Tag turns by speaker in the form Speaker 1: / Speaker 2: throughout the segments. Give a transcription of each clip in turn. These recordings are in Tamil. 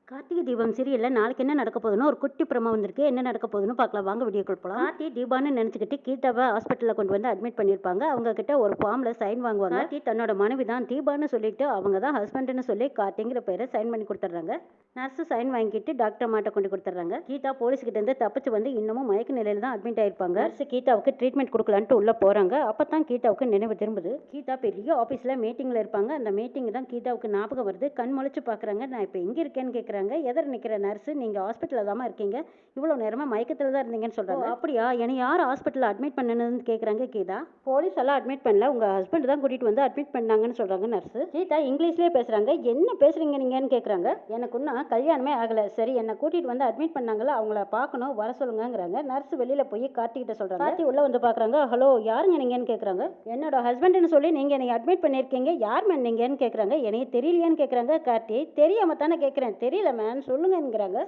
Speaker 1: கார்த்திகை தீபம் சீரியல்ல நாளைக்கு என்ன நடக்க போகுதுன்னு ஒரு குட்டி பிரமோ வந்திருக்கு. என்ன நடக்க போகுதுன்னு பார்க்கலாம். வாங்க வீடியோக்குள் போலாம். கார்த்தி தீபான்னு நினைச்சுக்கிட்டு கீதாவை ஹாஸ்பிட்டல்ல கொண்டு வந்து அட்மிட் பண்ணியிருப்பாங்க. அவங்க கிட்ட ஒரு ஃபார்ம்ல சைன் வாங்குவாங்க. கார்த்தி தன்னோட மனைவி தான் தீபான்னு சொல்லிட்டு அவங்க தான் ஹஸ்பண்ட்னு சொல்லி கார்த்திங்கிற பேரை சைன் பண்ணி கொடுத்துட்றாங்க. நர்ஸ் சைன் வாங்கிட்டு டாக்டர் மாட்ட கொண்டு கொடுத்துட்றாங்க. கீதா போலீஸ் கிட்ட இருந்து தப்பிச்சு வந்து இன்னமும் மயக்க நிலையில தான் அட்மிட் ஆயிருப்பாங்க. நர்ஸ் கீதாவுக்கு ட்ரீட்மெண்ட் கொடுக்கலான்ட்டு உள்ள போறாங்க. அப்பதான் கீதாவுக்கு நினைவு திரும்புது. கீதா பெரிய ஆபீஸ்ல மீட்டிங்ல இருப்பாங்க. அந்த மீட்டிங் தான் கீதாவுக்கு ஞாபகம் வருது. கண் முழிச்சு பாக்குறாங்க. நான் இப்ப எங்க இருக்கேன்னு கேக்குறாங்க. எதிர நிக்கிற நர்ஸ், நீங்க ஹாஸ்பிட்டல்ல தாமா இருக்கீங்க, இவ்வளவு நேரமா மயக்கத்துல தான் இருந்தீங்கன்னு சொல்றாங்க. அப்படியா, என்னை யார் ஹாஸ்பிட்டல்ல அட்மிட் பண்ணணும்னு கேக்குறாங்க கீதா. போலீஸ் எல்லாம் அட்மிட் பண்ணல, உங்க ஹஸ்பண்ட் தான் கூட்டிட்டு வந்து அட்மிட் பண்ணாங்கன்னு சொல்றாங்க நர்ஸ். கீதா இங்கிலீஷ்லயே பேசுறாங்க. என்ன பேசுறீங்க நீங்கன்னு கேக்குறாங்க. எனக்கு இன்னும் கல்யாணமே ஆகல, சரி என்ன கூட்டிட்டு வந்து அட்மிட் பண்ணாங்கல்ல, அவங்கள பார்க்கணும், வர சொல்லுங்கிறாங்க. நர்ஸ் வெளியில போய் கார்த்தி கிட்ட சொல்றாங்க. கார்த்தி உள்ள வந்து பாக்குறாங்க. ஹலோ, யாருங்க நீங்கன்னு கேக்குறாங்க. என்னோட ஹஸ்பண்ட்னு சொல்லி நீங்க என்னை அட்மிட் பண்ணிருக்கீங்க, யார் மேன் நீங்கன்னு கேக்குறாங்க. என்னைய தெரியலையான்னு கேக்குறாங்க. கார்த்தி, தெரியாம தானே கேக்குறேன், தெரியல மேன் சொல்லுங்க.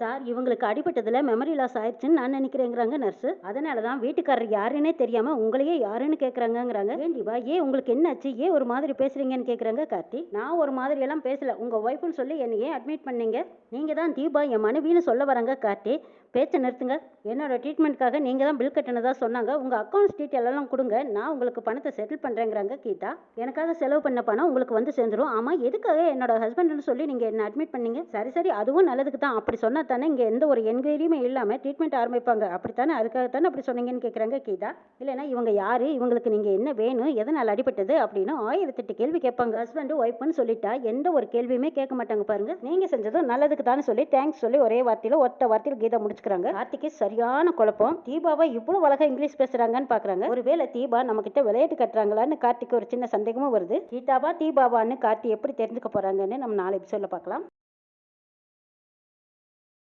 Speaker 1: சார், இவங்களுக்கு அடிபட்டதுல மெமரி லாஸ் ஆயிடுச்சுன்னு நான் நினைக்கிறேங்கிறாங்க நர்ஸ். அதனாலதான் வீட்டுக்காரர் யாருன்னே தெரியாம உங்களையே யாருன்னு கேக்குறாங்கிறாங்க. ஏன் தீபா, ஏன் உங்களுக்கு என்னாச்சு, ஏன் ஒரு மாதிரி பேசுறீங்கன்னு கேக்குறாங்க கார்த்தி. நான் ஒரு மாதிரி எல்லாம் பேசல, உங்க ஒய்ஃப்னு சொல்லி என்ன ஏன் அட்மிட் பண்ணீங்க? நீங்க தான் தீபா என் மனைவின்னு சொல்ல வராங்க கார்த்தி. பேச்சை நிறுத்துங்க. என்னோட ட்ரீட்மெண்ட்காக நீங்க தான் பில் கட்டினதா சொன்னாங்க. உங்க அக்கௌண்ட்ஸ் டீட்டெயில் எல்லாம் கொடுங்க, நான் உங்களுக்கு பணத்தை செட்டில் பண்றேங்கிறாங்க கீதா. எனக்காக செலவு பண்ண பணம் உங்களுக்கு வந்து சேர்ந்துரும். ஆமா, எதுக்காக என்னோட ஹஸ்பண்ட்னு சொல்லி நீங்க என்ன அட்மிட் பண்ணீங்க? சரி சரி, அதுவும் நல்லதுக்கு தான். அப்படி சொன்னா தானே இங்க எந்த ஒரு என்கொயரியுமே இல்லாம ட்ரீட்மெண்ட் ஆரம்பிப்பாங்க. அப்படித்தானே, அதுக்காகத்தானே அப்படி சொன்னீங்கன்னு கேட்குறாங்க கீதா. இல்லைன்னா இவங்க யாரு, இவங்களுக்கு நீங்க என்ன வேணும், எதனால் அடிபட்டது அப்படின்னு 1008 கேள்வி கேட்பாங்க. ஹஸ்பண்ட் ஒய்ஃப்னு சொல்லிட்டா எந்த ஒரு கேள்வியுமே கேட்க மாட்டாங்க பாருங்க. நீங்க செஞ்சதும் நல்லதுக்கு தானே சொல்லி தேங்க்ஸ் சொல்லி ஒரே வார்த்தையில ஒத்த வார்த்தையில் கீதா முடிச்சுக்கிறாங்க. கார்த்திக்கு சரியான குழப்பம். தீபாவை இவ்வளவு அழகா இங்கிலீஷ் பேசுறாங்கன்னு பாக்குறாங்க. ஒருவேளை தீபா நம்ம கிட்ட விளையாட்டு கட்டுறாங்களான்னு கார்த்திக்கு ஒரு சின்ன சந்தேகமும் வருது. கீதாவா தீபாவான்னு கார்த்தி எப்படி தெரிஞ்சுக்க போறாங்கன்னு நம்ம நாளை எபிசோட்ல பார்க்கலாம்.